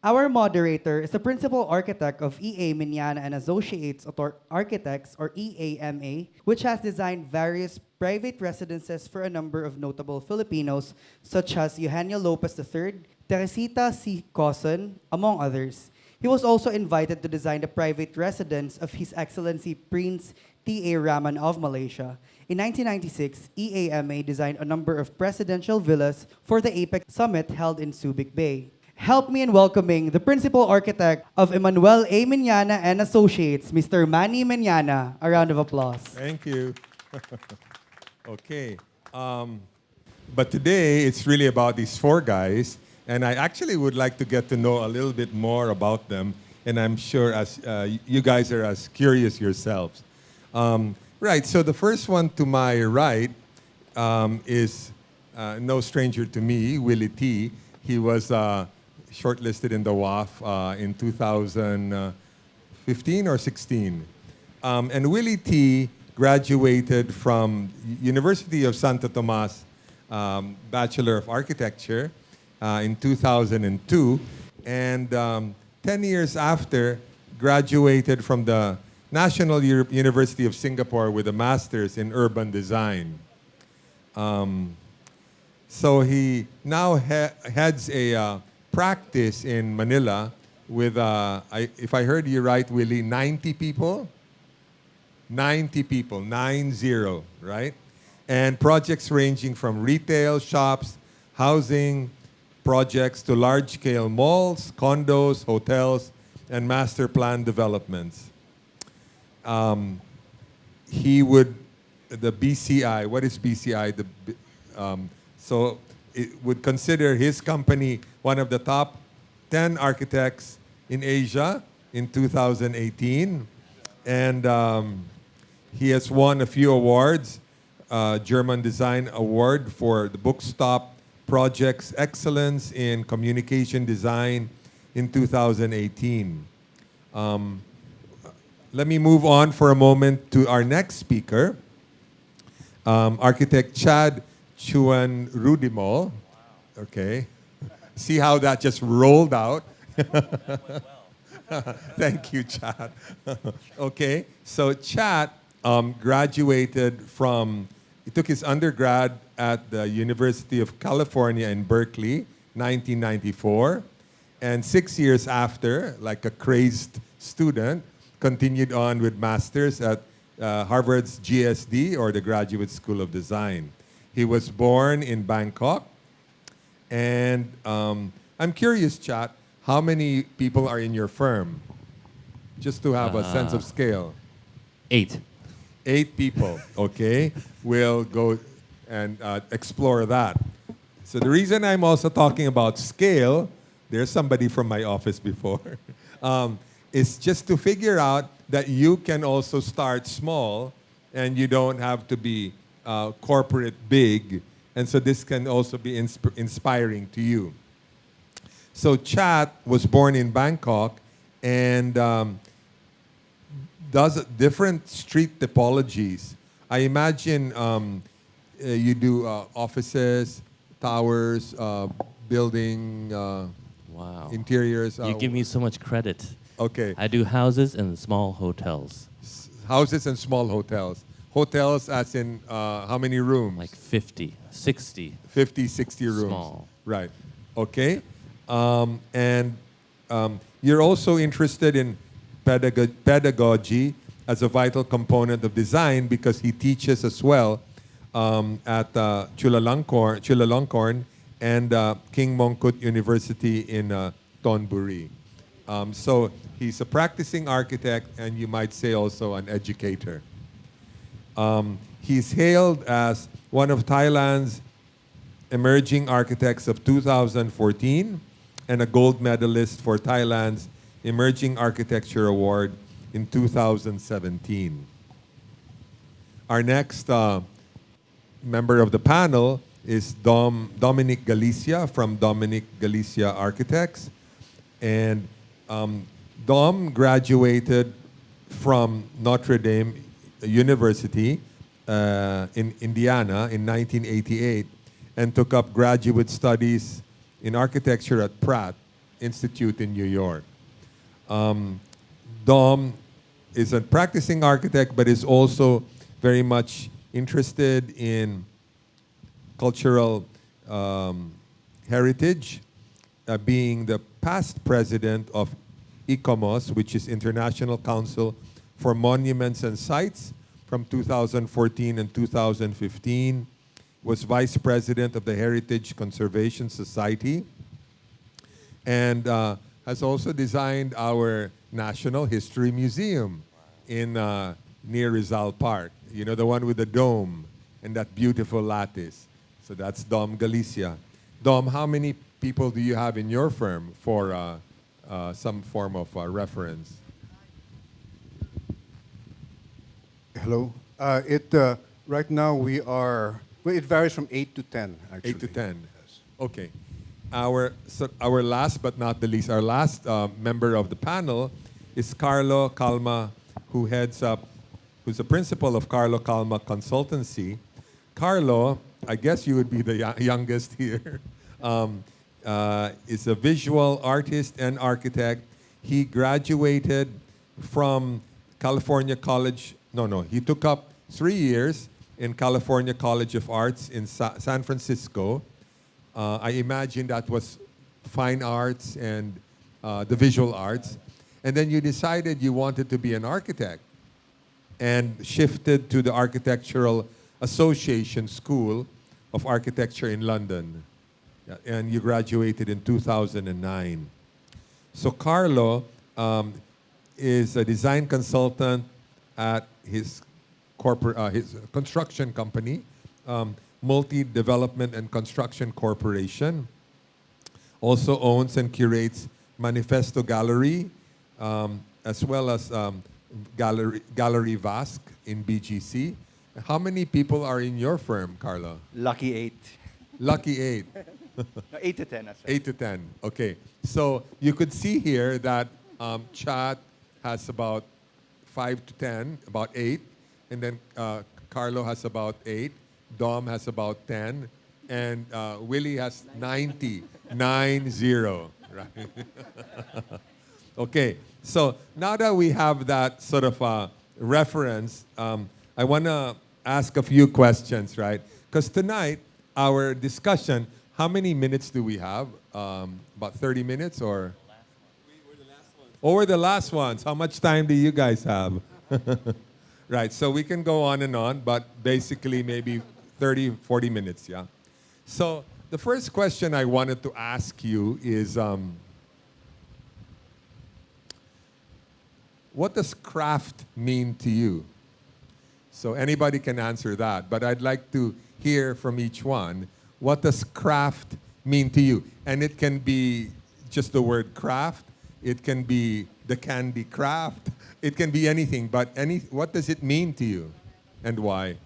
Our moderator is the principal architect of EA Minyana and Associates Architects, or EAMA, which has designed various private residences for a number of notable Filipinos, such as Eugenio Lopez III, Teresita C. Coson, among others. He was also invited to design the private residence of His Excellency Prince T.A. Rahman of Malaysia. In 1996, EAMA designed a number of presidential villas for the APEC summit held in Subic Bay. Help me in welcoming the principal architect of Emmanuel A. Minyana and Associates, Mr. Manny Minyana. A round of applause. Thank you. Okay. But today, it's really about these four guys, and I actually would like to get to know a little bit more about them, and I'm sure as you guys are as curious yourselves. Right, so the first one to my right is no stranger to me, Willie T. He was shortlisted in the WAF in 2015 or 16. And Willie T. graduated from University of Santo Tomas, Bachelor of Architecture in 2002. And 10 years after, graduated from the National University of Singapore with a master's in urban design. So he now heads a practice in Manila with, if I heard you right, Willie, 90 people? 90 people, 9-0, right? And projects ranging from retail, shops, housing projects to large-scale malls, condos, hotels, and master plan developments. He would, the BCI, what is BCI? So it would consider his company one of the top 10 architects in Asia in 2018. And he has won a few awards, German Design Award for the Bookstop Project's Excellence in Communication Design in 2018. Let me move on for a moment to our next speaker, architect Chad Chuan Rudimol. Okay. See how that just rolled out? Thank you, Chad. Okay. So Chad graduated from, he took his undergrad at the University of California in Berkeley, 1994. And 6 years after, like a crazed student, continued on with masters at Harvard's GSD, or the Graduate School of Design. He was born in Bangkok. And I'm curious, Chat, how many people are in your firm? Just to have a sense of scale. 8. 8 people, okay? We'll go and explore that. So the reason I'm also talking about scale, there's somebody from my office before, is just to figure out that you can also start small and you don't have to be corporate big. And so this can also be inspiring to you. So Chat was born in Bangkok and does different street typologies. I imagine you do offices, towers, building, Wow. interiors. You give me so much credit. Okay. I do houses and small hotels. Houses and small hotels. Hotels as in how many rooms? Like 50, 60. 50, 60 rooms. Small. Right. Okay. And you're also interested in pedagogy as a vital component of design because he teaches as well at Chulalongkorn and King Mongkut University in Thonburi. So he's a practicing architect and you might say also an educator. He's hailed as one of Thailand's emerging architects of 2014 and a gold medalist for Thailand's Emerging Architecture Award in 2017. Our next member of the panel is Dominic Galicia from Dominic Galicia Architects. And Dom graduated from Notre Dame University in Indiana in 1988 and took up graduate studies in architecture at Pratt Institute in New York. Dom is a practicing architect, but is also very much interested in cultural heritage, being the past president of ICOMOS, which is International Council for Monuments and Sites, from 2014 and 2015, was vice president of the Heritage Conservation Society, and has also designed our National History Museum in near Rizal Park. You know, the one with the dome and that beautiful lattice. So that's Dom Galicia. Dom, how many people do you have in your firm for some form of reference? Hello. Right now we are. Well, it varies from 8 to 10. Actually. 8 to 10. Yes. Okay. Our last but not the least, our last member of the panel is Carlo Calma, who's the principal of Carlo Calma Consultancy. Carlo, I guess you would be the youngest here, is a visual artist and architect. He graduated from California College. No, he took up 3 years in California College of Arts in San Francisco. I imagine that was fine arts and the visual arts. And then you decided you wanted to be an architect and shifted to the Architectural Association School of Architecture in London. Yeah, and you graduated in 2009. So Carlo is a design consultant at his his construction company, Multi-Development and Construction Corporation. Also owns and curates Manifesto Gallery, as well as Gallery Vasque in BGC. How many people are in your firm, Carlo? Lucky 8. Lucky 8. No, 8 to 10. That's right. 8 to 10. Okay. So you could see here that Chat has about 5 to 10, about 8. And then Carlo has about 8. Dom has about 10. And Willie has 90. 90. Right? Okay. So now that we have that sort of reference, I want to ask a few questions, right? Because tonight, our discussion, how many minutes do we have? About 30 minutes or? We're the last ones. Oh, we're the last ones. How much time do you guys have? Right, so we can go on, but basically maybe 30, 40 minutes, yeah? So the first question I wanted to ask you is, what does craft mean to you? So anybody can answer that, but I'd like to hear from each one. What does craft mean to you? And it can be just the word craft. It can be the candy craft. It can be anything, but what does it mean to you and why?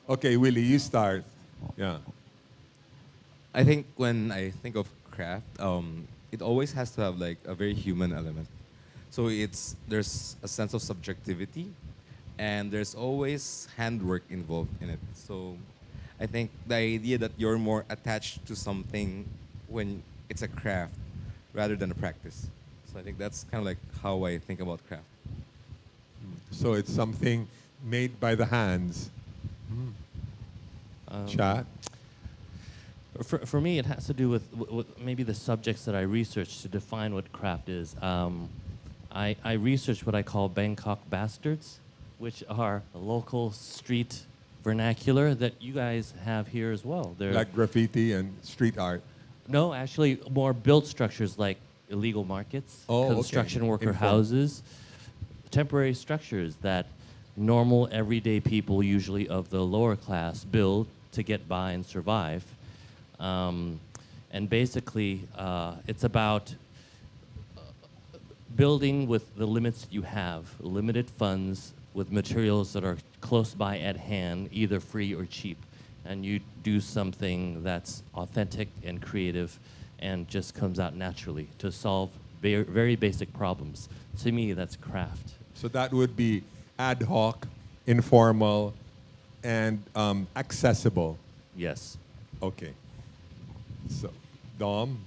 Okay, Willie, you start. Yeah. I think when I think of craft, it always has to have like a very human element. So there's a sense of subjectivity, and there's always handwork involved in it. So I think the idea that you're more attached to something when it's a craft rather than a practice. So I think that's kind of like how I think about craft. So it's something made by the hands. Chat? For me, it has to do with maybe the subjects that I researched to define what craft is. I researched what I call Bangkok bastards, which are a local street vernacular that you guys have here as well. They're Like graffiti and street art. No, actually more built structures like illegal markets, construction worker houses, temporary structures that normal everyday people, usually of the lower class, build to get by and survive. And basically, it's about building with the limits you have, limited funds with materials that are close by at hand, either free or cheap. And you do something that's authentic and creative and just comes out naturally to solve very, very basic problems. To me, that's craft. So that would be ad hoc, informal, and accessible. Yes. Okay. So, Dom?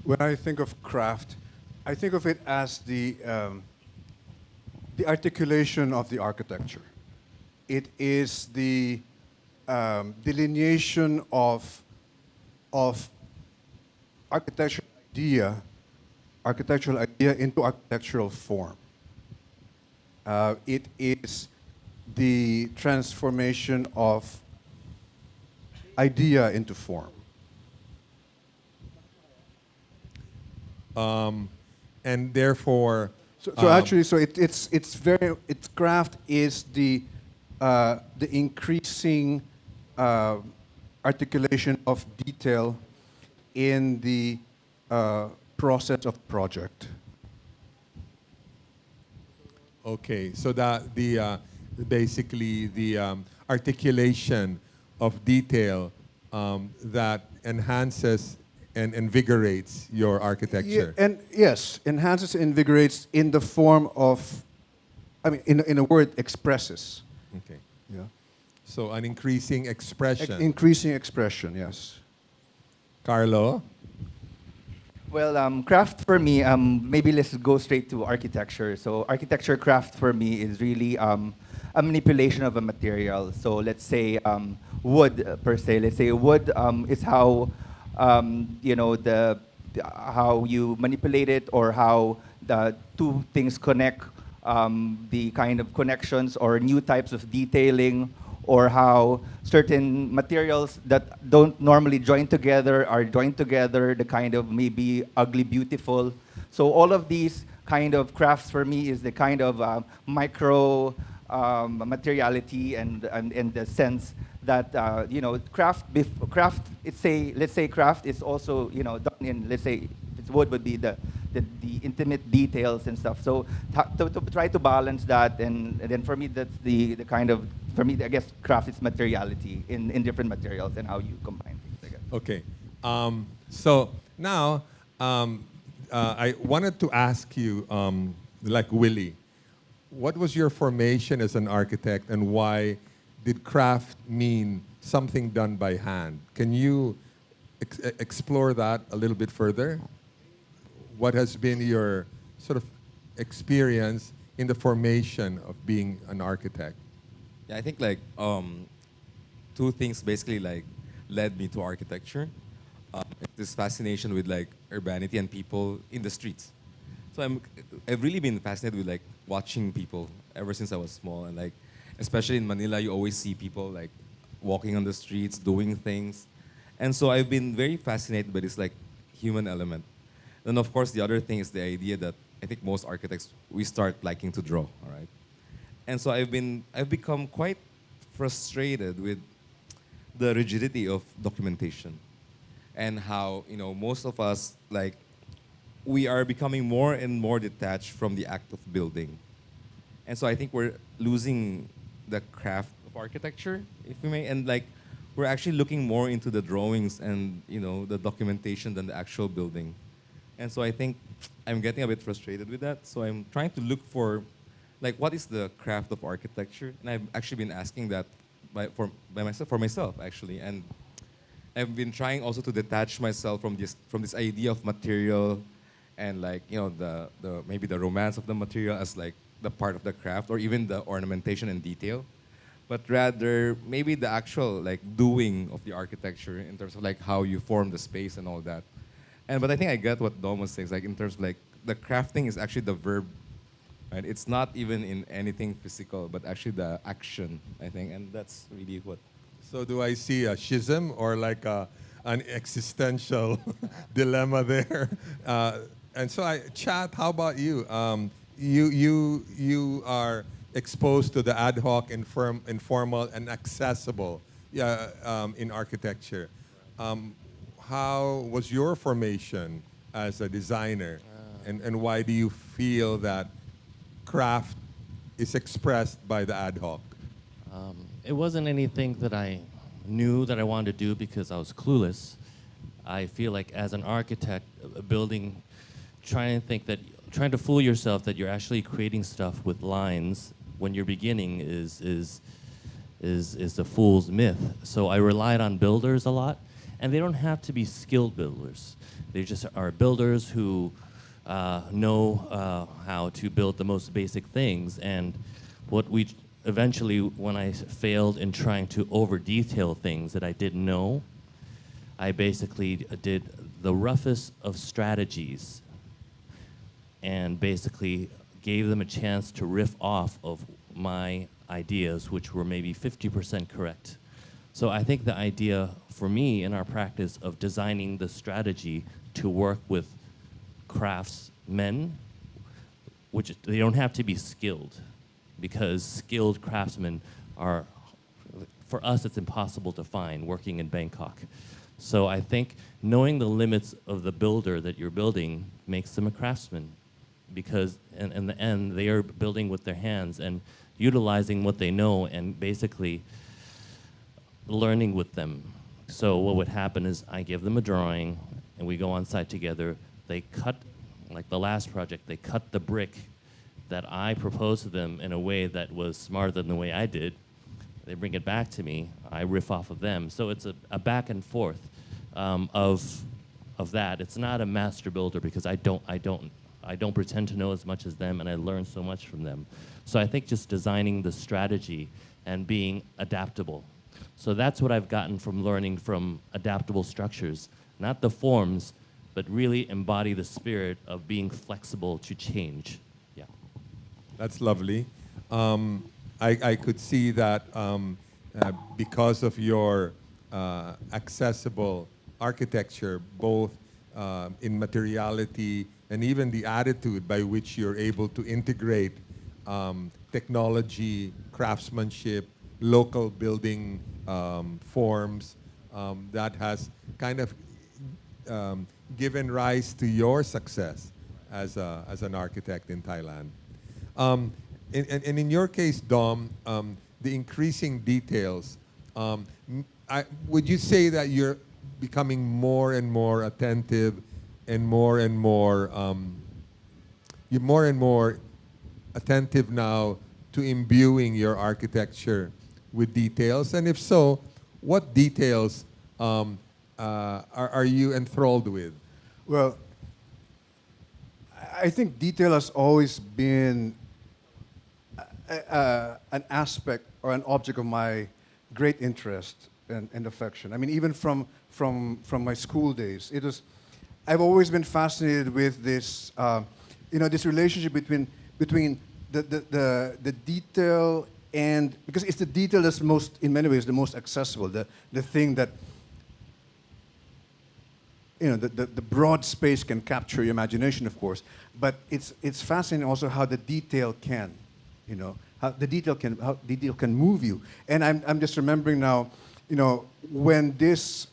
When I think of craft, I think of it as the articulation of the architecture. It is the delineation of architectural idea into architectural form. It is the transformation of idea into form. And therefore, So actually, it's craft is the increasing articulation of detail in the process of project. okay, so that the basically the articulation of detail that enhances and invigorates your architecture. And yes, enhances, invigorates in the form of, I mean, in a word, expresses. Okay. Yeah. So an increasing expression. Increasing expression, yes. Carlo? Well, craft for me, maybe let's go straight to architecture. So architecture craft for me is really a manipulation of a material. So let's say wood per se. Let's say wood is how how you manipulate it, or how the two things connect, the kind of connections or new types of detailing, or how certain materials that don't normally join together are joined together, the kind of maybe ugly beautiful. So all of these kind of crafts for me is the kind of micro materiality and the sense that craft. Let's say craft is also done in, let's say if it's wood would be the intimate details and stuff. So to try to balance that, and then for me that's the kind of, for me I guess craft is materiality in different materials and how you combine things, I guess. Okay. So now I wanted to ask you, like Willie, what was your formation as an architect, and why did craft mean something done by hand? Can you explore that a little bit further? What has been your sort of experience in the formation of being an architect? Yeah, I think like two things basically like led me to architecture. This fascination with like urbanity and people in the streets. So I've really been fascinated with like watching people ever since I was small, and like especially in Manila, you always see people like walking on the streets, doing things, and so I've been very fascinated by this like human element. Then of course the other thing is the idea that I think most architects we start liking to draw, all right, and so I've become quite frustrated with the rigidity of documentation, and how most of us like we are becoming more and more detached from the act of building. And so I think we're losing the craft of architecture, if we may, and like we're actually looking more into the drawings and the documentation than the actual building. And so I think I'm getting a bit frustrated with that. So I'm trying to look for like what is the craft of architecture, and I've actually been asking that for myself actually, and I've been trying also to detach myself from this idea of material, and like the maybe the romance of the material as like the part of the craft, or even the ornamentation and detail, but rather maybe the actual like doing of the architecture in terms of like how you form the space and all that. But I think I get what Dom was saying, like in terms of like the crafting is actually the verb, right? It's not even in anything physical, but actually the action, I think, and that's really what. So do I see a schism or like an existential dilemma there? And so, Chat, how about you? You are exposed to the ad hoc, informal, and accessible in architecture. How was your formation as a designer, and why do you feel that craft is expressed by the ad hoc? It wasn't anything that I knew that I wanted to do because I was clueless. I feel like as an architect, building, trying to fool yourself that you're actually creating stuff with lines when you're beginning is the fool's myth. So I relied on builders a lot, And they don't have to be skilled builders. They just are builders who know how to build the most basic things. And what we eventually, when I failed in trying to over-detail things that I didn't know, I basically did the roughest of strategies and basically gave them a chance to riff off of my ideas, which were maybe 50% correct. So I think the idea for me in our practice of designing the strategy to work with craftsmen, which they don't have to be skilled, because skilled craftsmen are, for us, it's impossible to find working in Bangkok. So I think knowing the limits of the builder that you're building makes them a craftsman, because in the end, they are building with their hands and utilizing what they know and basically learning with them. So what would happen is I give them a drawing and we go on site together. They cut, like the last project, they cut the brick that I proposed to them in a way that was smarter than the way I did. They bring it back to me. I riff off of them. So it's a back and forth of that. It's not a master builder because I don't pretend to know as much as them, and I learn so much from them. So I think just designing the strategy and being adaptable. So that's what I've gotten from learning from adaptable structures, not the forms, but really embody the spirit of being flexible to change. Yeah. That's lovely. I could see that because of your accessible architecture, both in materiality and even the attitude by which you're able to integrate technology, craftsmanship, local building forms, that has kind of given rise to your success as an architect in Thailand. And in your case, Dom, the increasing details, would you say that you're becoming more and more attentive and more you're more and more attentive now to imbuing your architecture with details? And if so, what details are you enthralled with? Well, I think detail has always been an aspect or an object of my great interest and affection. I mean, even from my school days, I've always been fascinated with this, this relationship between the detail and, because it's the detail that's in many ways, the most accessible, the thing that, the broad space can capture your imagination, of course, but it's fascinating also how the detail can, how the detail can move you. And I'm just remembering now, when this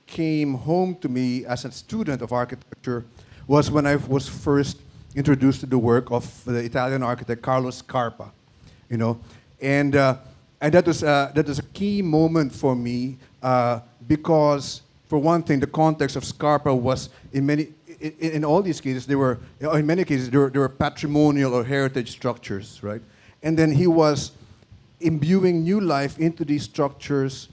came home to me as a student of architecture was when I was first introduced to the work of the Italian architect Carlo Scarpa, and that was a key moment for me because, for one thing, the context of Scarpa was in all these cases in many cases there were patrimonial or heritage structures, right? And then he was imbuing new life into these structures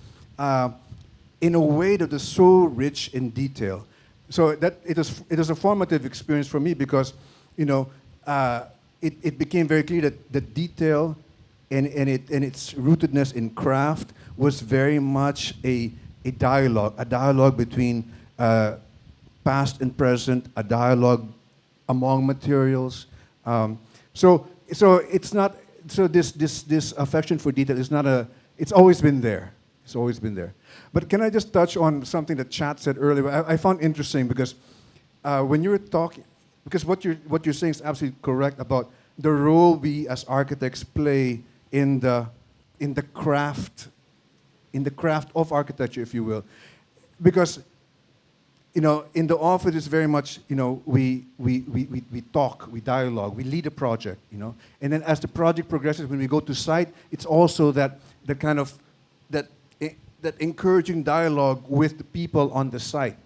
in a way that is so rich in detail. So that it was a formative experience for me because, it became very clear that the detail and its rootedness in craft was very much a dialogue between past and present, a dialogue among materials. So it's not. So this affection for detail is not it's always been there. It's always been there. But can I just touch on something that Chat said earlier? I found interesting because when you were talking, because what you're saying is absolutely correct about the role we as architects play in the craft of architecture, if you will, because in the office it's very much we talk, we dialogue, we lead a project, and then as the project progresses, when we go to site, it's also that encouraging dialogue with the people on the site,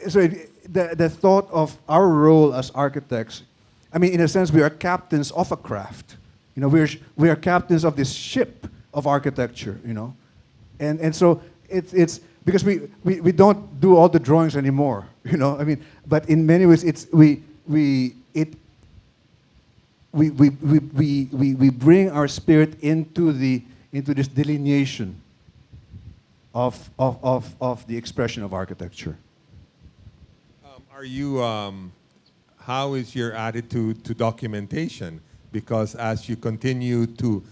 So the thought of our role as architects, I mean, in a sense, we are captains of a craft. We are captains of this ship of architecture. And so it's because we don't do all the drawings anymore, you know. I mean, but in many ways, it's we bring our spirit into this delineation of the expression of architecture. Are you? How is your attitude to documentation? Because as you continue to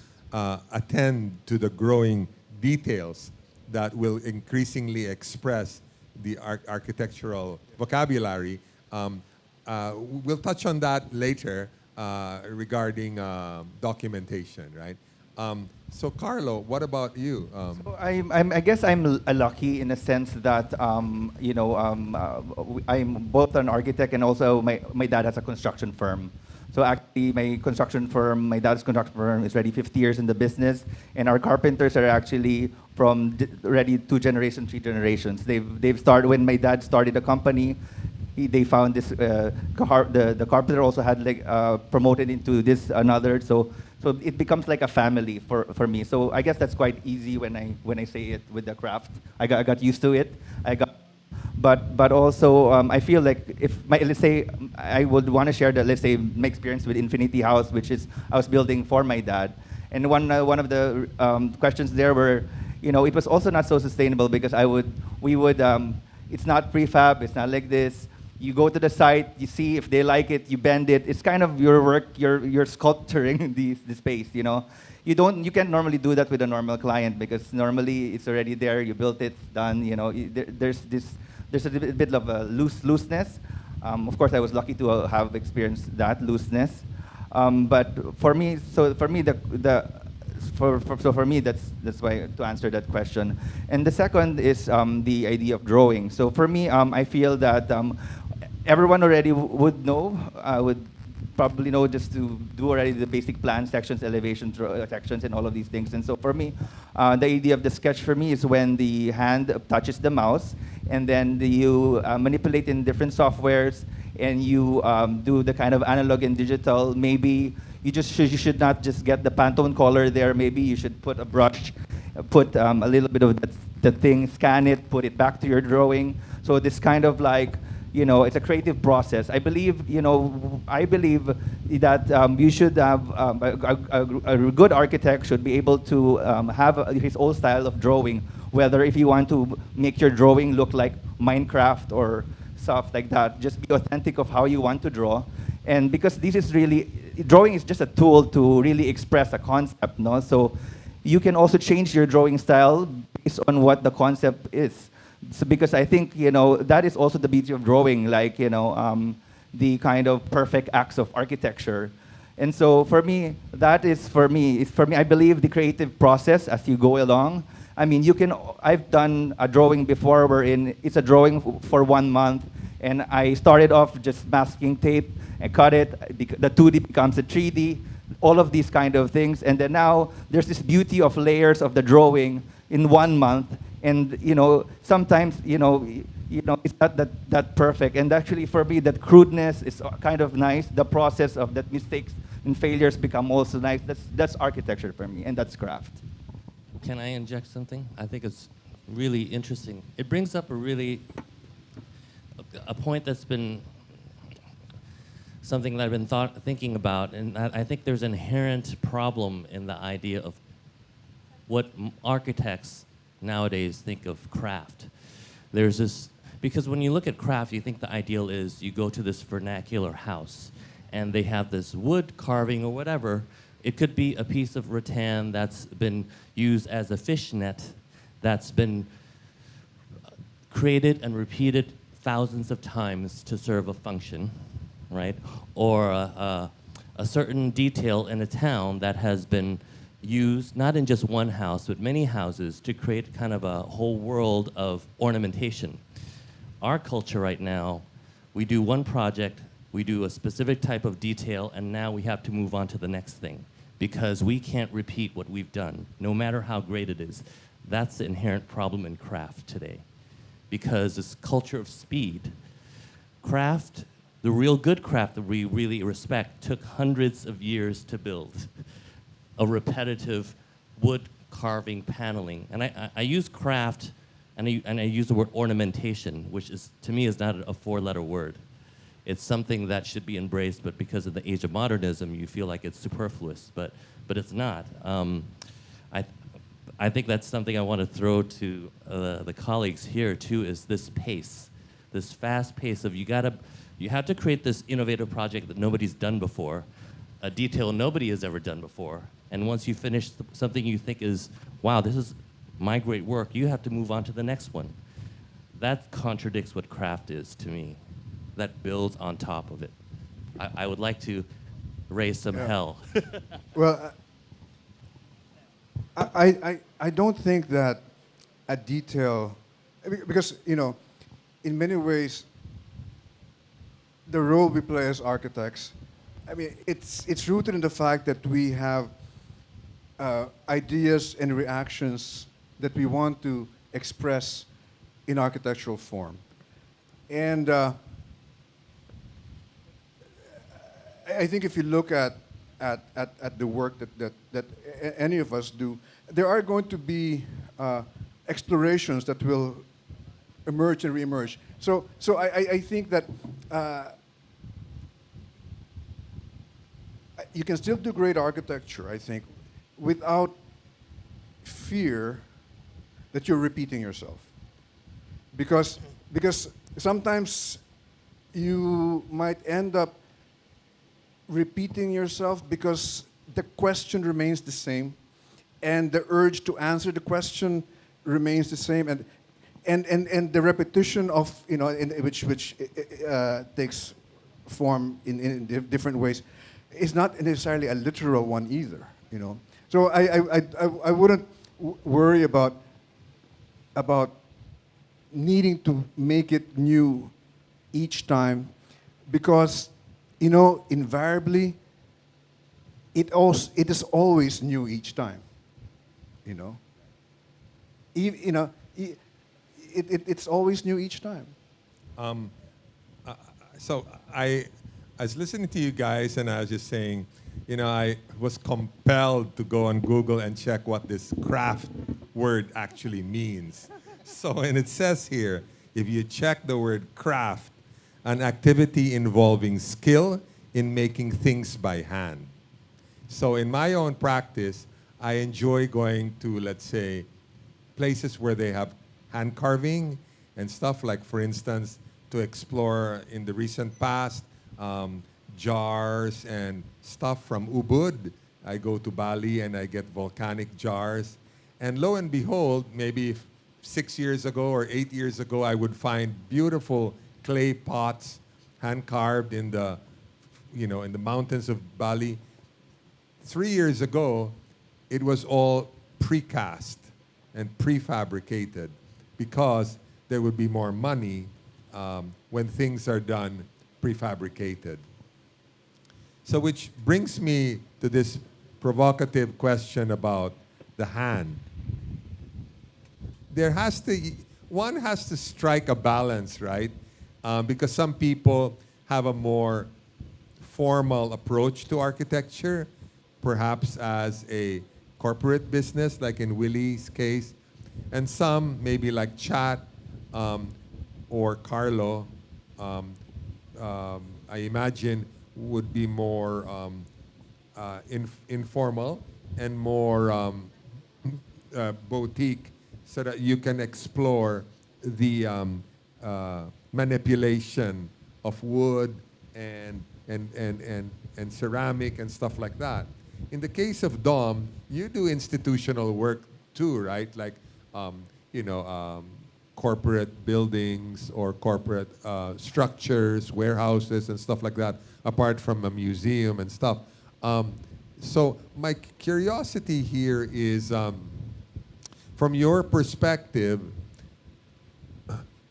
attend to the growing details that will increasingly express the architectural vocabulary, we'll touch on that later regarding documentation, right? So Carlo, what about you? So I guess I'm lucky in a sense that I'm both an architect and also my dad has a construction firm. So actually, my dad's construction firm is already 50 years in the business, and our carpenters are actually from already 2 generations, 3 generations. They've started when my dad started the company. They found this the carpenter also had promoted into this another. So it becomes like a family for me. So I guess that's quite easy when I say it with the craft. I got used to it. But also I feel like let's say I would want to share my experience with Infinity House, which is I was building for my dad, and one of the questions there were, it was also not so sustainable because it's not prefab, it's not like this. You go to the site, you see if they like it, you bend it. It's kind of your work, you're sculpturing the space, You can't normally do that with a normal client because normally it's already there, you built it, done, there's a bit of a looseness. Of course, I was lucky to have experienced that looseness. But for me, that's why to answer that question. And the second is the idea of drawing. So for me, I feel that everyone already would know, would probably know just to do already the basic plan sections, elevation sections, and all of these things. And so for me, the idea of the sketch for me is when the hand touches the mouse, and then you manipulate in different softwares, and you do the kind of analog and digital. Maybe you should not just get the Pantone color there. Maybe you should put a brush, put a little bit of the thing, scan it, put it back to your drawing. So this kind of it's a creative process. I believe that you should have a good architect should be able to have his own style of drawing. Whether if you want to make your drawing look like Minecraft or stuff like that, just be authentic of how you want to draw. And because drawing is just a tool to really express a concept, no? So you can also change your drawing style based on what the concept is. So because I think that is also the beauty of drawing, the kind of perfect acts of architecture. And so for me, I believe the creative process as you go along. I mean, I've done a drawing before wherein it's a drawing for 1 month, and I started off just masking tape and cut it. The 2D becomes a 3D, all of these kind of things. And then now there's this beauty of layers of the drawing in 1 month. And sometimes it's not that perfect. And actually, for me, that crudeness is kind of nice. The process of that mistakes and failures become also nice. That's architecture for me, and that's craft. Can I inject something? I think it's really interesting. It brings up a point that's been something that I've been thinking about, and I think there's an inherent problem in the idea of what architects nowadays think of craft. There's this, because when you look at craft, you think the ideal is you go to this vernacular house and they have this wood carving or whatever. It could be a piece of rattan that's been used as a fish net that's been created and repeated thousands of times to serve a function, right? Or a certain detail in a town that has been used not in just one house, but many houses to create kind of a whole world of ornamentation. Our culture right now, we do one project, we do a specific type of detail, and now we have to move on to the next thing because we can't repeat what we've done, no matter how great it is. That's the inherent problem in craft today. Because this culture of speed, craft, the real good craft that we really respect, took hundreds of years to build. A repetitive wood carving paneling. And I use craft and I use the word ornamentation, which is, to me, is not a four-letter word. It's something that should be embraced, but because of the age of modernism, you feel like it's superfluous, but it's not. I think that's something I want to throw to the colleagues here too, is this pace, this fast pace of you have to create this innovative project that nobody's done before, a detail nobody has ever done before, and once you finish something you think is, wow, this is my great work, you have to move on to the next one. That contradicts what craft is to me. That builds on top of it. I would like to raise some hell. Well, I don't think that a detail, because, you know, in many ways, the role we play as architects, I mean, it's rooted in the fact that we have ideas and reactions that we want to express in architectural form. And I think if you look at the work that any of us do, there are going to be explorations that will emerge and reemerge. So I think that you can still do great architecture, I think, without fear that you're repeating yourself. Because sometimes you might end up repeating yourself because the question remains the same, and the urge to answer the question remains the same, and the repetition of, you know, which takes form in different ways, is not necessarily a literal one either, you know. So I wouldn't worry about needing to make it new each time, because, you know, invariably, it is always new each time. You know, it's always new each time. So I was listening to you guys, and I was just saying, you know, I was compelled to go on Google and check what this craft word actually means. So, and it says here, if you check the word craft, an activity involving skill in making things by hand. So in my own practice, I enjoy going to, let's say, places where they have hand carving and stuff, like, for instance, to explore in the recent past, jars and stuff from Ubud. I go to Bali and I get volcanic jars. And lo and behold, maybe 6 years ago or 8 years ago, I would find beautiful clay pots, hand carved in the, you know, in the mountains of Bali. 3 years ago, it was all precast and prefabricated, because there would be more money when things are done prefabricated. So which brings me to this provocative question about the hand. One has to strike a balance, right? Because some people have a more formal approach to architecture, perhaps as a corporate business, like in Willie's case, and some, maybe like Chat or Carlo, I imagine would be more informal and more boutique, so that you can explore the manipulation of wood and ceramic and stuff like that. In the case of Dom, you do institutional work too, right? Like, corporate buildings or corporate structures, warehouses and stuff like that, apart from a museum and stuff. So my curiosity here is, from your perspective,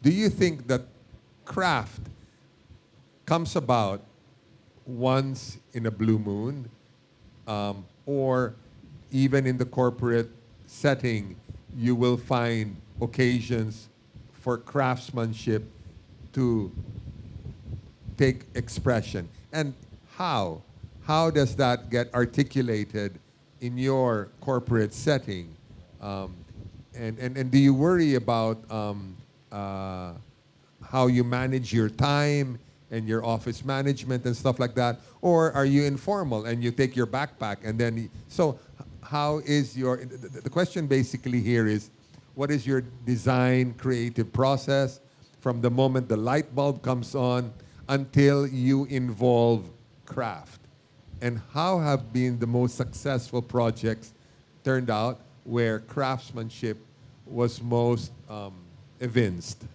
do you think that craft comes about once in a blue moon, or even in the corporate setting, you will find occasions for craftsmanship to take expression? And how does that get articulated in your corporate setting? And do you worry about how you manage your time and your office management and stuff like that? Or are you informal and you take your backpack and then, so how is your, the question basically here is, what is your design creative process from the moment the light bulb comes on until you involve craft? And how have been the most successful projects turned out where craftsmanship was most evinced?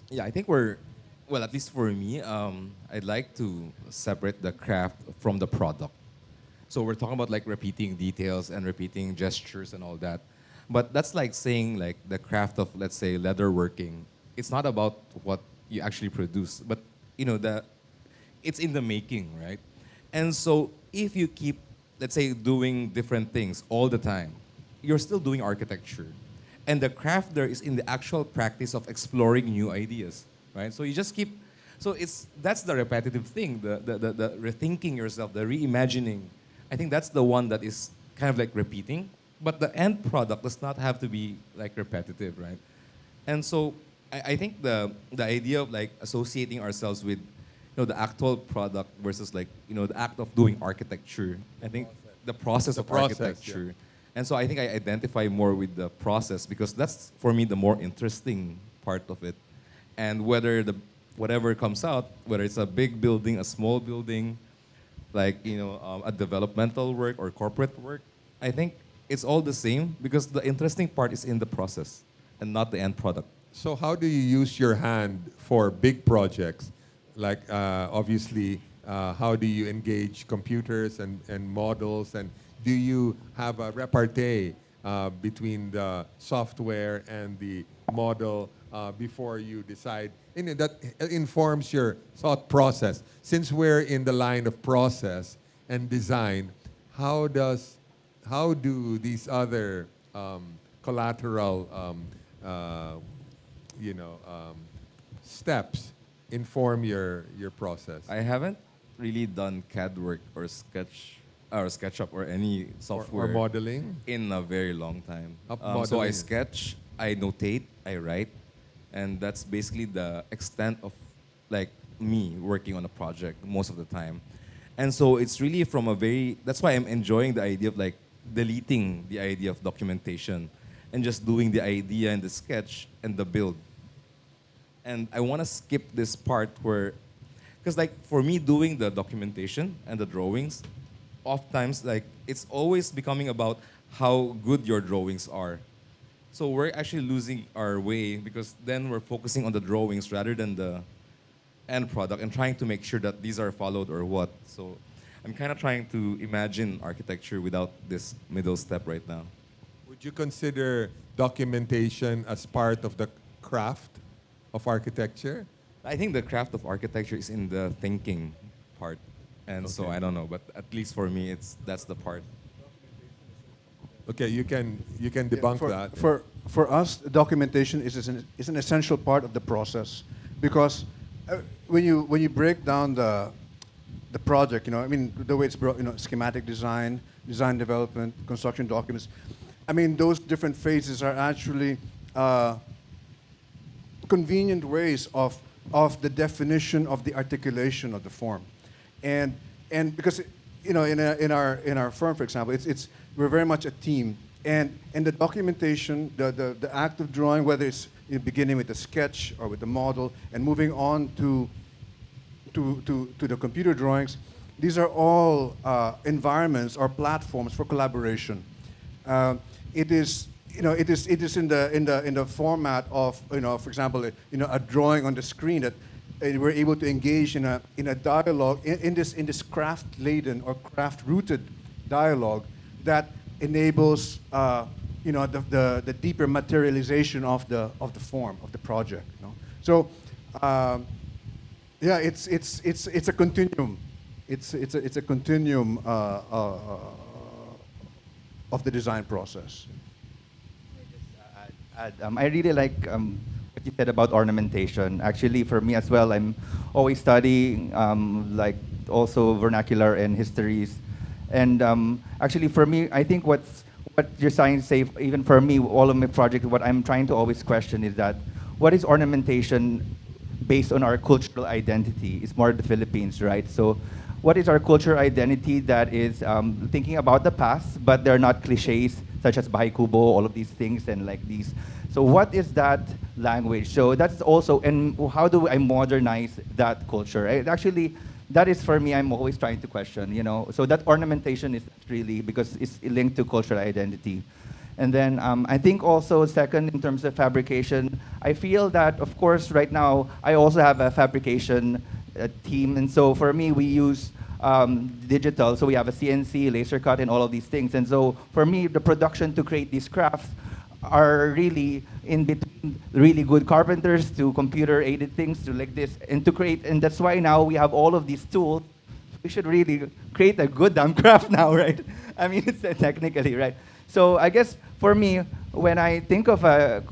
Yeah, I think well, at least for me, I'd like to separate the craft from the product. So we're talking about like repeating details and repeating gestures and all that. But that's like saying like the craft of, let's say, leatherworking. It's not about what you actually produce, but it's in the making, right? And so if you keep, let's say, doing different things all the time, you're still doing architecture. And the craft there is in the actual practice of exploring new ideas, right? So you just keep, so that's the repetitive thing, the rethinking yourself, the reimagining. I think that's the one that is kind of like repeating, but the end product does not have to be like repetitive, right? And so I think the idea of like associating ourselves with the actual product versus like the act of doing architecture. I think the process of architecture. Yeah. And so I think I identify more with the process because that's for me the more interesting part of it. And whatever comes out, whether it's a big building, a small building, like a developmental work or corporate work, I think it's all the same because the interesting part is in the process and not the end product. So how do you use your hand for big projects? Like obviously, how do you engage computers and models? And do you have a repartee between the software and the model before you decide? That informs your thought process. Since we're in the line of process and design, how do these other collateral steps inform your process? I haven't really done CAD work or SketchUp or any software or modeling in a very long time. So I modeling. sketch, I notate, I write, and that's basically the extent of like me working on a project most of the time. And so it's really from that's why I'm enjoying the idea of like deleting the idea of documentation and just doing the idea and the sketch and the build. And I want to skip this part where, because like for me doing the documentation and the drawings, oftentimes like it's always becoming about how good your drawings are. So we're actually losing our way because then we're focusing on the drawings rather than the end product and trying to make sure that these are followed or what. So I'm kind of trying to imagine architecture without this middle step right now. Would you consider documentation as part of the craft of architecture? I think the craft of architecture is in the thinking part. And so Okay. I don't know, but at least for me, that's the part. Okay, you can debunk that. For us, documentation is an essential part of the process because when you break down the project, I mean the way it's brought, schematic design development, construction documents. I mean those different phases are actually convenient ways of the definition of the articulation of the form, and because in our firm, for example, we're very much a team, and the documentation, the act of drawing, whether it's beginning with a sketch or with the model and moving on to the computer drawings, these are all environments or platforms for collaboration. It is in the format of for example a drawing on the screen that we're able to engage in a dialogue in this craft laden or craft rooted dialogue that enables the deeper materialization of the form of the project. So yeah, it's a continuum. It's a continuum of the design process. I really like what you said about ornamentation. Actually, for me as well, I'm always studying like also vernacular and histories. And actually, for me, I think what what you're trying to say, even for me, all of my projects, what I'm trying to always question is that what is ornamentation based on our cultural identity? It's more the Philippines, right? So what is our cultural identity that is thinking about the past, but they're not cliches such as Bahay Kubo, all of these things and like these. So what is that language? So that's also, and how do I modernize that culture? Actually, that is for me, I'm always trying to question, you know. So that ornamentation is really, because it's linked to cultural identity. And then I think also second, in terms of fabrication, I feel that, of course, right now, I also have a fabrication team. And so for me, we use digital. So we have a CNC, laser cut, and all of these things. And so for me, the production to create these crafts are really in between really good carpenters to computer-aided things to like this, and to create. And that's why now we have all of these tools. We should really create a good damn craft now, right? I mean, it's technically, right? So I guess for me, when I think of a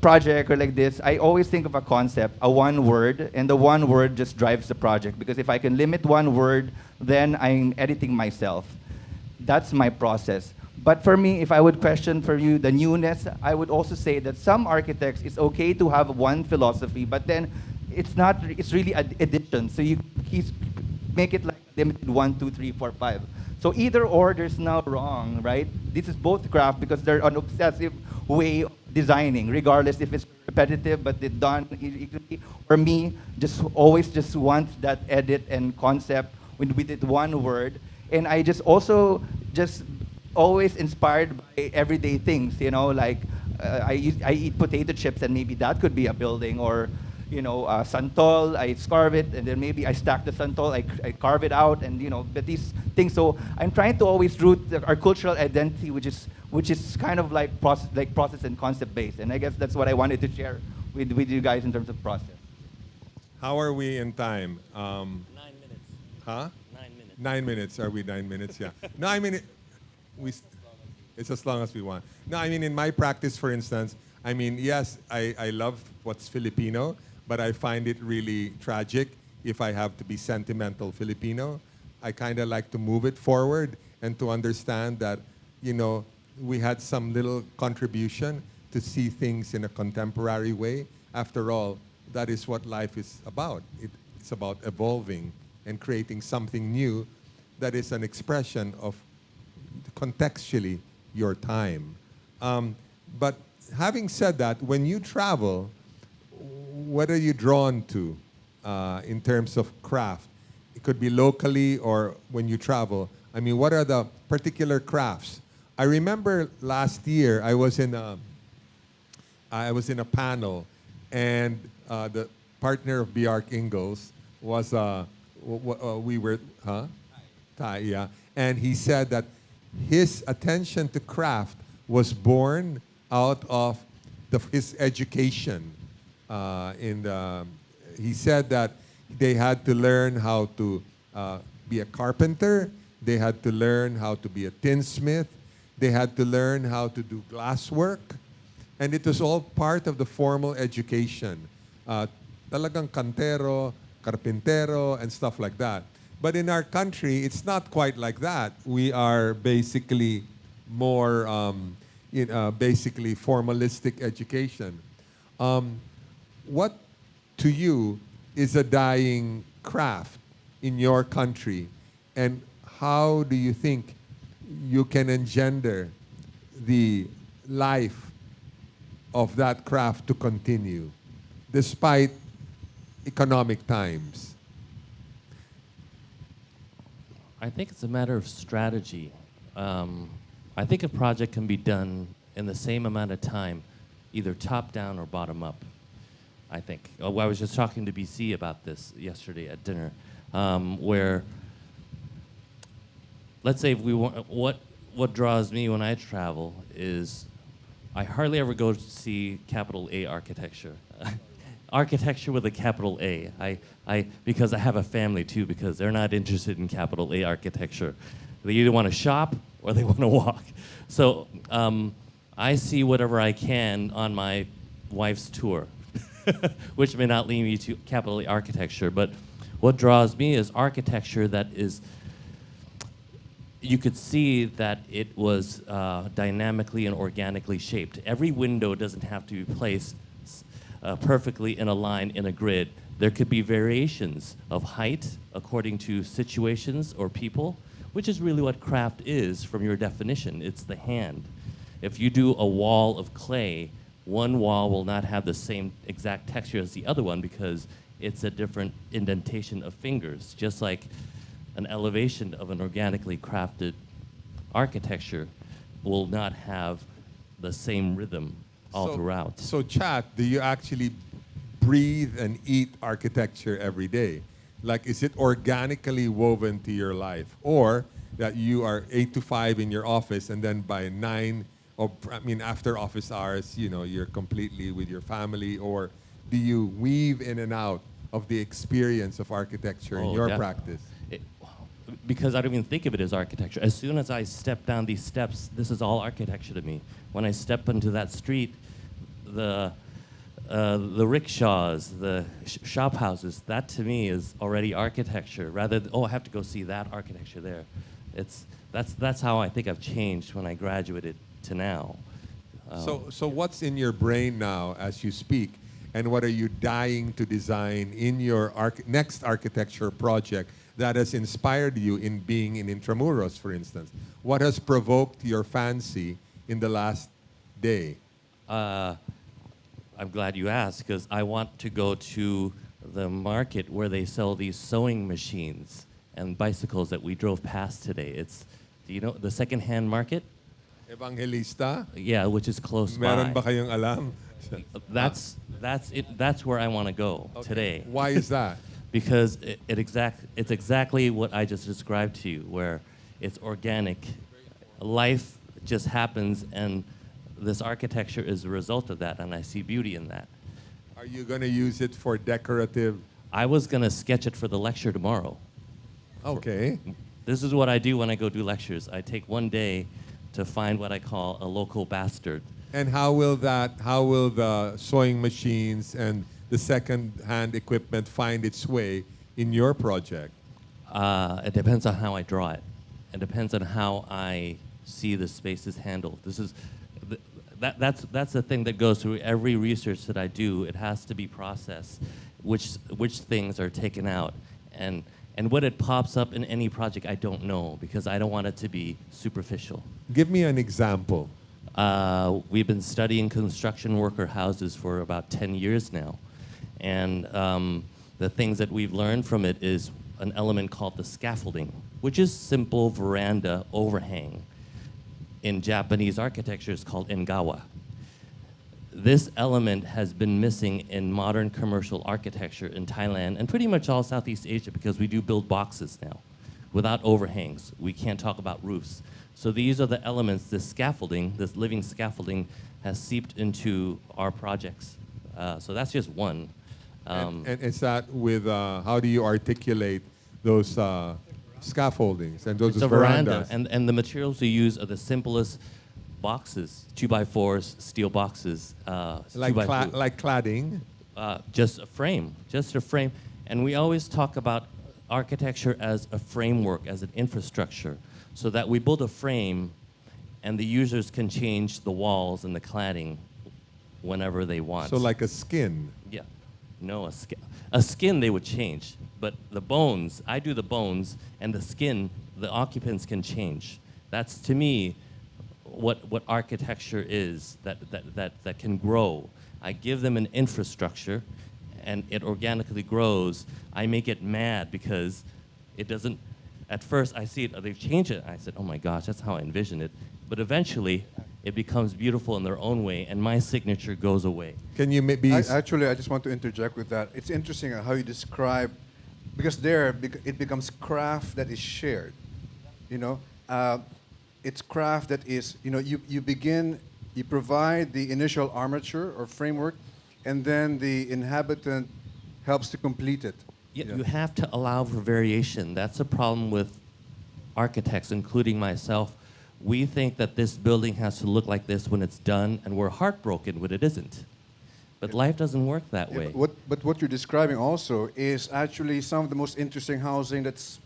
project or like this, I always think of a concept, a one word, and the one word just drives the project. Because if I can limit one word, then I'm editing myself. That's my process. But for me, if I would question for you the newness, I would also say that some architects, it's okay to have one philosophy, but then it's not, it's really addition. So you make it like limited 1, 2, 3, 4, 5. So either or, there's no wrong, right? This is both craft because they're an obsessive way of designing, regardless if it's repetitive, but it's done equally. For me, just always just want that edit and concept with it one word. And I just also just always inspired by everyday things, you know, like I eat potato chips and maybe that could be a building, or you know, santol, I carve it, and then maybe I stack the santol, I carve it out, and you know, but these things. So I'm trying to always root our cultural identity, which is kind of like process and concept based. And I guess that's what I wanted to share with you guys in terms of process. How are we in time? 9 minutes. Huh? 9 minutes. 9 minutes. Are we 9 minutes? Yeah. No, I mean, it's as long as we want. No, I mean, in my practice, for instance, I mean, yes, I love what's Filipino, but I find it really tragic if I have to be sentimental Filipino. I kind of like to move it forward and to understand that, you know, we had some little contribution to see things in a contemporary way. After all, that is what life is about. It's about evolving and creating something new that is an expression of contextually your time. But having said that, when you travel, what are you drawn to in terms of craft? It could be locally or when you travel. I mean, what are the particular crafts? I remember last year I was in a panel, and the partner of Bjark Ingalls was we were Thai, yeah, and he said that his attention to craft was born out of his education. He said that they had to learn how to be a carpenter, they had to learn how to be a tinsmith, they had to learn how to do glasswork, and it was all part of the formal education. Talagang kantero, carpintero, and stuff like that. But in our country, it's not quite like that. We are basically more, basically formalistic education. What to you is a dying craft in your country, and how do you think you can engender the life of that craft to continue despite economic times? I think it's a matter of strategy. I think a project can be done in the same amount of time, either top down or bottom up. I think. I was just talking to BC about this yesterday at dinner, where, let's say if we want, what draws me when I travel is I hardly ever go to see capital A architecture. Architecture with a capital A. Because I have a family too, because they're not interested in capital A architecture. They either want to shop or they want to walk. So I see whatever I can on my wife's tour, which may not lead me to capital A architecture, but what draws me is architecture that is you could see that it was dynamically and organically shaped. Every window doesn't have to be placed perfectly in a line in a grid. There could be variations of height according to situations or people, which is really what craft is from your definition. It's the hand. If you do a wall of clay, one wall will not have the same exact texture as the other one because it's a different indentation of fingers, just like an elevation of an organically crafted architecture will not have the same rhythm all throughout. So, Chat, do you actually breathe and eat architecture every day? Like, is it organically woven to your life? Or that you are 8 to 5 in your office and then by 9, or I mean, after office hours, you know, you're completely with your family? Or do you weave in and out of the experience of architecture in your practice? Because I don't even think of it as architecture. As soon as I step down these steps, this is all architecture to me. When I step into that street, the rickshaws, the shop houses, that to me is already architecture. Rather than, oh, I have to go see that architecture there. That's how I think I've changed when I graduated to now. So what's in your brain now as you speak, and what are you dying to design in your next architecture project that has inspired you in being in Intramuros, for instance? What has provoked your fancy in the last day? I'm glad you asked, because I want to go to the market where they sell these sewing machines and bicycles that we drove past today. It's, do you know, the second-hand market? Evangelista? Yeah, which is close Meron ba by. kayong alam? That's it. That's where I want to go today. Why is that? Because it's exactly what I just described to you, where it's organic. Life just happens, and this architecture is a result of that, and I see beauty in that. Are you going to use it for decorative? I was going to sketch it for the lecture tomorrow. Okay. This is what I do when I go do lectures. I take one day to find what I call a local bastard. And how will the sewing machines and the second-hand equipment find its way in your project? It depends on how I draw it. It depends on how I see the spaces handled. That's the thing that goes through every research that I do. It has to be processed, which things are taken out, and what it pops up in any project, I don't know, because I don't want it to be superficial. Give me an example. We've been studying construction worker houses for about 10 years now. And the things that we've learned from it is an element called the scaffolding, which is simple veranda overhang. In Japanese architecture, it's called engawa. This element has been missing in modern commercial architecture in Thailand and pretty much all Southeast Asia, because we do build boxes now without overhangs. We can't talk about roofs. So these are the elements, this scaffolding, this living scaffolding has seeped into our projects. So that's just one. And is that with, how do you articulate those scaffoldings and those It's a veranda, verandas? and the materials we use are the simplest boxes, 2x4s, steel boxes, Like, 2x2. like cladding? Just a frame. And we always talk about architecture as a framework, as an infrastructure, so that we build a frame and the users can change the walls and the cladding whenever they want. So like a skin? Yeah. No, a skin they would change, but the bones, I do the bones, and the skin, the occupants can change. That's, to me, what architecture is, that can grow. I give them an infrastructure, and it organically grows. I make it mad because it doesn't, at first I see it, they've changed it. I said, oh my gosh, that's how I envision it. But eventually, it becomes beautiful in their own way, and my signature goes away. Can you maybe... Actually, I just want to interject with that. It's interesting how you describe, because it becomes craft that is shared. You know, it's craft that is, you know, you provide the initial armature or framework, and then the inhabitant helps to complete it. Yeah, you have to allow for variation. That's a problem with architects, including myself. We think that this building has to look like this when it's done, and we're heartbroken when it isn't. But life doesn't work that way. But what you're describing also is actually some of the most interesting housing that's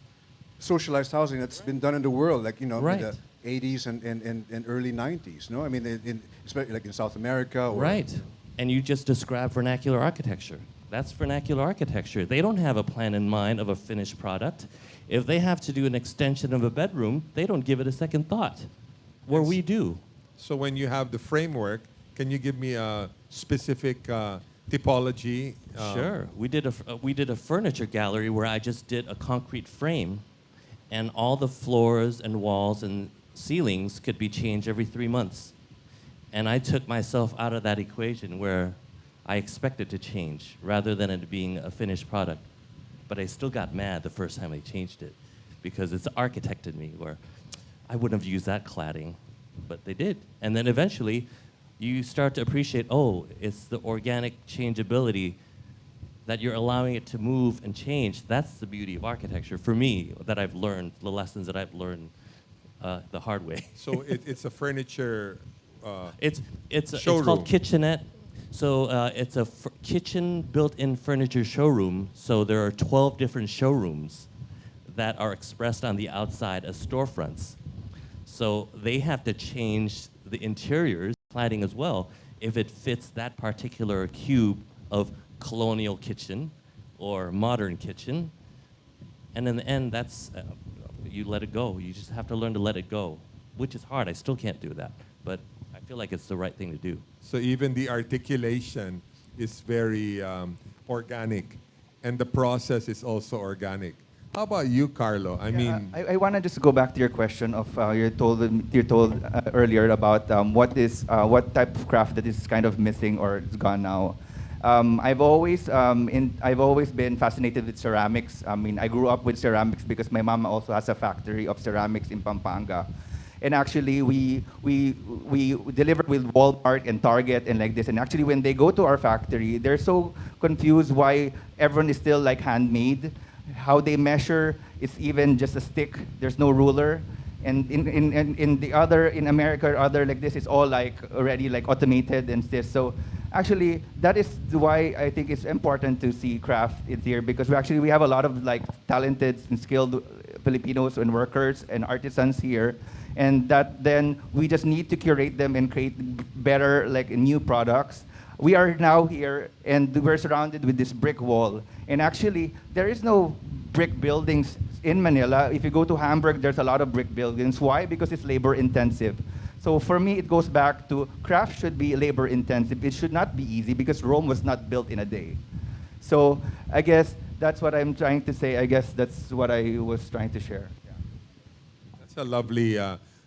socialized housing that's been done in the world, like, you know, Right. in the 80s and early 90s, no? I mean, especially like in South America. Or, Right. And you just described vernacular architecture. That's vernacular architecture. They don't have a plan in mind of a finished product. If they have to do an extension of a bedroom, they don't give it a second thought. Where we do. So when you have the framework, can you give me a specific typology? Sure. We did a furniture gallery where I just did a concrete frame, and all the floors and walls and ceilings could be changed every 3 months. And I took myself out of that equation where I expected to change rather than it being a finished product. But I still got mad the first time I changed it because it's architected me where I wouldn't have used that cladding, but they did. And then eventually you start to appreciate, oh, it's the organic changeability that you're allowing it to move and change. That's the beauty of architecture for me that I've learned, the lessons that I've learned the hard way. So it's a furniture. It's Showroom. called Kitchenette. So it's a kitchen built-in furniture showroom. So there are 12 different showrooms that are expressed on the outside as storefronts. So they have to change the interiors, cladding as well, if it fits that particular cube of colonial kitchen or modern kitchen. And in the end, that's, you let it go. You just have to learn to let it go, which is hard. I still can't do that. But I feel like it's the right thing to do. So even the articulation is very organic, and the process is also organic. How about you, Carlo? I mean, I want to just go back to your question of you're told earlier about what type of craft that is kind of missing or it's gone now. I've always been fascinated with ceramics. I mean, I grew up with ceramics because my mom also has a factory of ceramics in Pampanga. And actually, we deliver with Walmart and Target and like this. And actually, when they go to our factory, they're so confused why everyone is still like handmade. How they measure, it's even just a stick. There's no ruler. And in America, other like this, it's all like already like automated and this. So actually, that is why I think it's important to see craft in here, because we have a lot of like talented and skilled Filipinos and workers and artisans here. And that then we just need to curate them and create better like new products. We are now here and we're surrounded with this brick wall. And actually, there is no brick buildings in Manila. If you go to Hamburg, there's a lot of brick buildings. Why? Because it's labor intensive. So for me, it goes back to craft should be labor intensive. It should not be easy because Rome was not built in a day. So I guess that's what I'm trying to say. I guess that's what I was trying to share.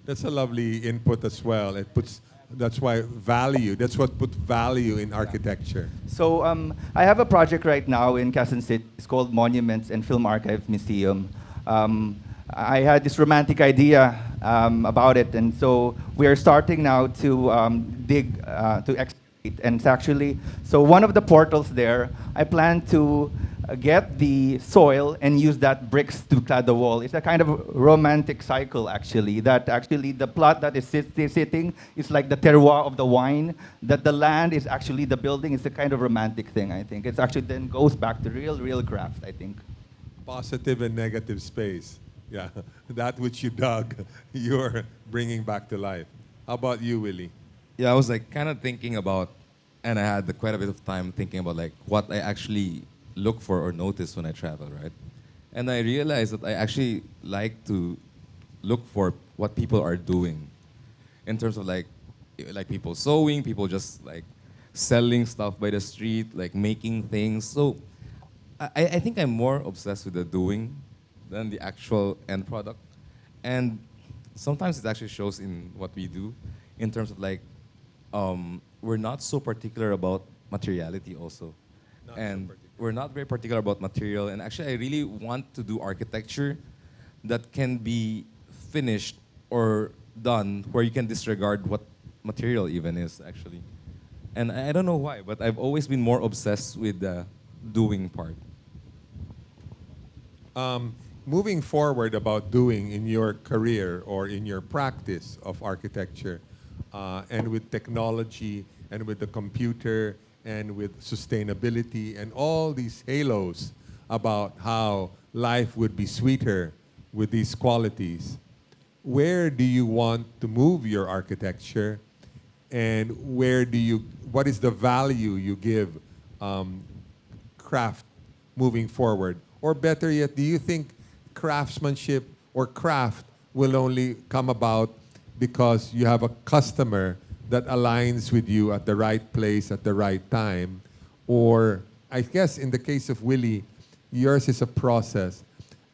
That's a lovely input as well. It puts, that's why value. That's what put value in architecture. So I have a project right now in Quezon City. It's called Monuments and Film Archive Museum. I had this romantic idea about it, and so we are starting now to dig, to excavate. And it's actually, so one of the portals there, I plan to get the soil and use that bricks to clad the wall. It's a kind of romantic cycle, actually, that actually the plot that is sitting is like the terroir of the wine, that the land is actually the building. It's a kind of romantic thing, I think. It's actually then goes back to real craft, I think. Positive and negative space. Yeah, that which you dug, you're bringing back to life. How about you, Willie? Yeah, I was like kind of thinking about, and I had quite a bit of time thinking about like what I actually look for or notice when I travel, right? And I realized that I actually like to look for what people are doing in terms of like people sewing, people just like selling stuff by the street, like making things. So I think I'm more obsessed with the doing than the actual end product. And sometimes it actually shows in what we do in terms of like, we're not so particular about materiality also. And we're not very particular about material. And actually, I really want to do architecture that can be finished or done where you can disregard what material even is, actually. And I don't know why, but I've always been more obsessed with the doing part. Moving forward about doing in your career or in your practice of architecture, and with technology and with the computer and with sustainability and all these halos about how life would be sweeter with these qualities, where do you want to move your architecture, and what is the value you give craft moving forward? Or better yet, do you think craftsmanship or craft will only come about because you have a customer that aligns with you at the right place at the right time? Or I guess in the case of Willie, yours is a process.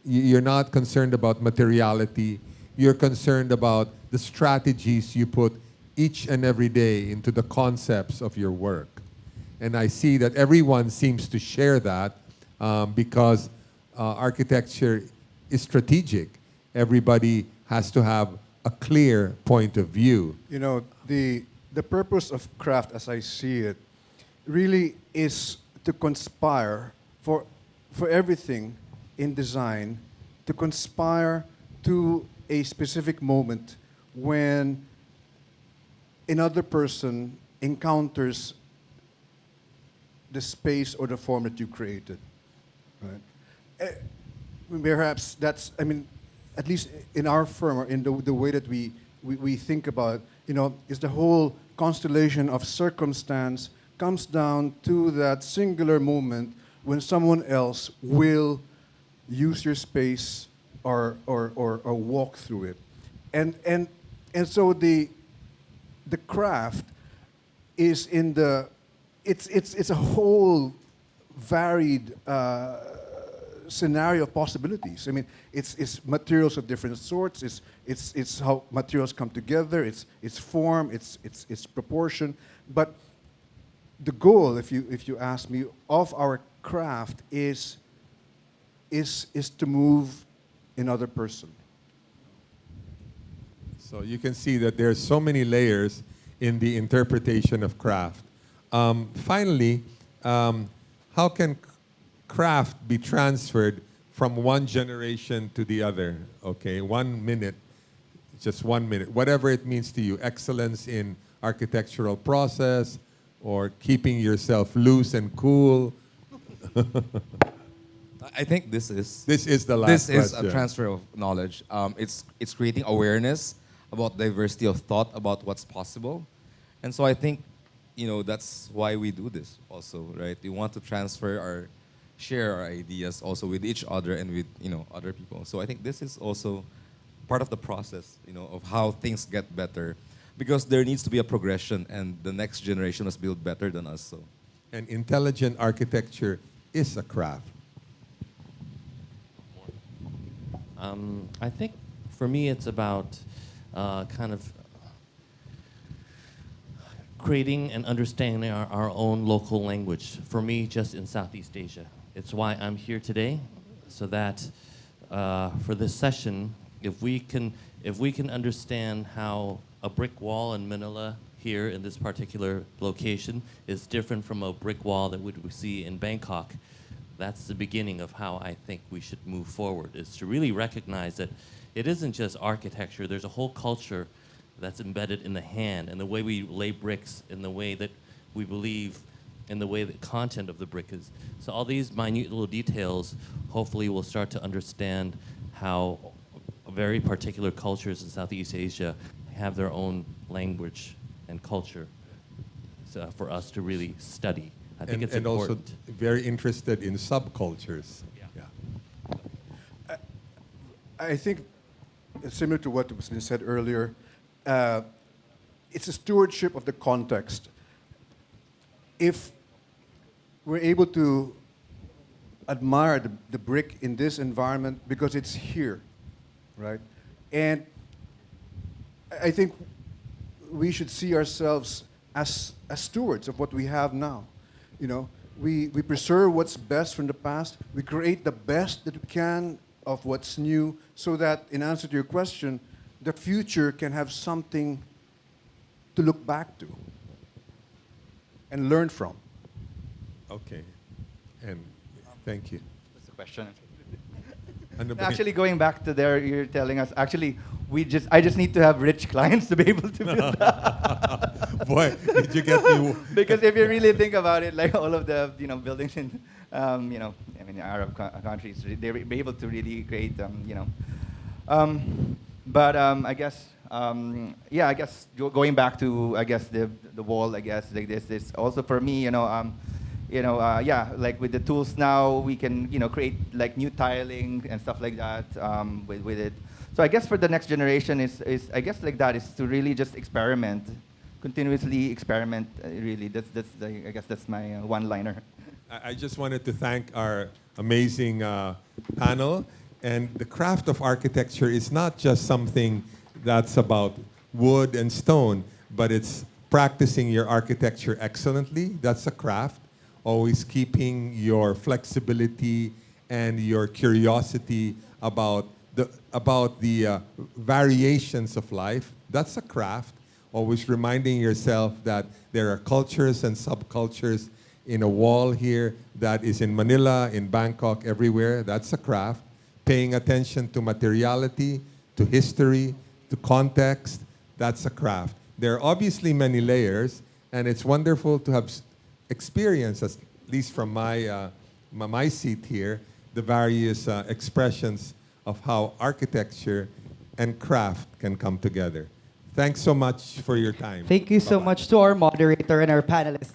You're not concerned about materiality. You're concerned about the strategies you put each and every day into the concepts of your work. And I see that everyone seems to share that because architecture is strategic. Everybody has to have a clear point of view. You know, the purpose of craft, as I see it, really is to conspire for everything in design, to conspire to a specific moment when another person encounters the space or the form that you created. Right? Perhaps that's, I mean, at least in our firm, or in the way that we think about, you know, is the whole constellation of circumstance comes down to that singular moment when someone else will use your space or walk through it. And so the craft is in the, it's a whole varied scenario of possibilities. I mean, it's materials of different sorts. It's how materials come together. It's form. It's proportion. But the goal, if you ask me, of our craft is to move another person. So you can see that there's so many layers in the interpretation of craft. Finally, how can craft be transferred from one generation to the other? Okay, 1 minute, just 1 minute, whatever it means to you. Excellence in architectural process, or keeping yourself loose and cool. I think this is the last this is question. a transfer of knowledge. It's creating awareness about diversity of thought about what's possible, and so I think, you know, that's why we do this also, right? We want to share our ideas also with each other and with, you know, other people. So I think this is also part of the process, you know, of how things get better, because there needs to be a progression, and the next generation must build better than us. So, And intelligent architecture is a craft. I think for me it's about kind of creating and understanding our own local language. For me, just in Southeast Asia. It's why I'm here today, so that for this session, if we can understand how a brick wall in Manila here in this particular location is different from a brick wall that we see in Bangkok, that's the beginning of how I think we should move forward, is to really recognize that it isn't just architecture. There's a whole culture that's embedded in the hand, and the way we lay bricks, in the way that we believe, in the way that content of the brick is. So all these minute little details, hopefully we'll start to understand how very particular cultures in Southeast Asia have their own language and culture, so for us to really study. I think it's and also important. very interested in subcultures. Yeah. I think it's similar to what was been said earlier. It's a stewardship of the context. If we're able to admire the brick in this environment because it's here, right? And I think we should see ourselves as stewards of what we have now. You know, we preserve what's best from the past. We create the best that we can of what's new, so that, in answer to your question, the future can have something to look back to and learn from. Okay. And thank you. That's the question. Ano ba- Actually, going back to there, you're telling us, actually, I just need to have rich clients to be able to build that. Boy, did you get me? Because if you really think about it, like all of the buildings in Arab countries, they're able to really create I guess, yeah, I guess going back to, I guess, the wall, I guess, like this also for me, yeah, like with the tools now, we can, create like new tiling and stuff like that with it. So I guess for the next generation is I guess like that is to really just experiment, continuously experiment. Really, I guess that's my one-liner. I just wanted to thank our amazing panel. And the craft of architecture is not just something that's about wood and stone, but it's practicing your architecture excellently. That's a craft. Always keeping your flexibility and your curiosity about the variations of life. That's a craft. Always reminding yourself that there are cultures and subcultures in a wall here that is in Manila, in Bangkok, everywhere. That's a craft. Paying attention to materiality, to history, to context, that's a craft. There are obviously many layers, and it's wonderful to have experienced, at least from my seat here, the various expressions of how architecture and craft can come together. Thanks so much for your time. Thank you so Bye-bye. much to our moderator and our panelists.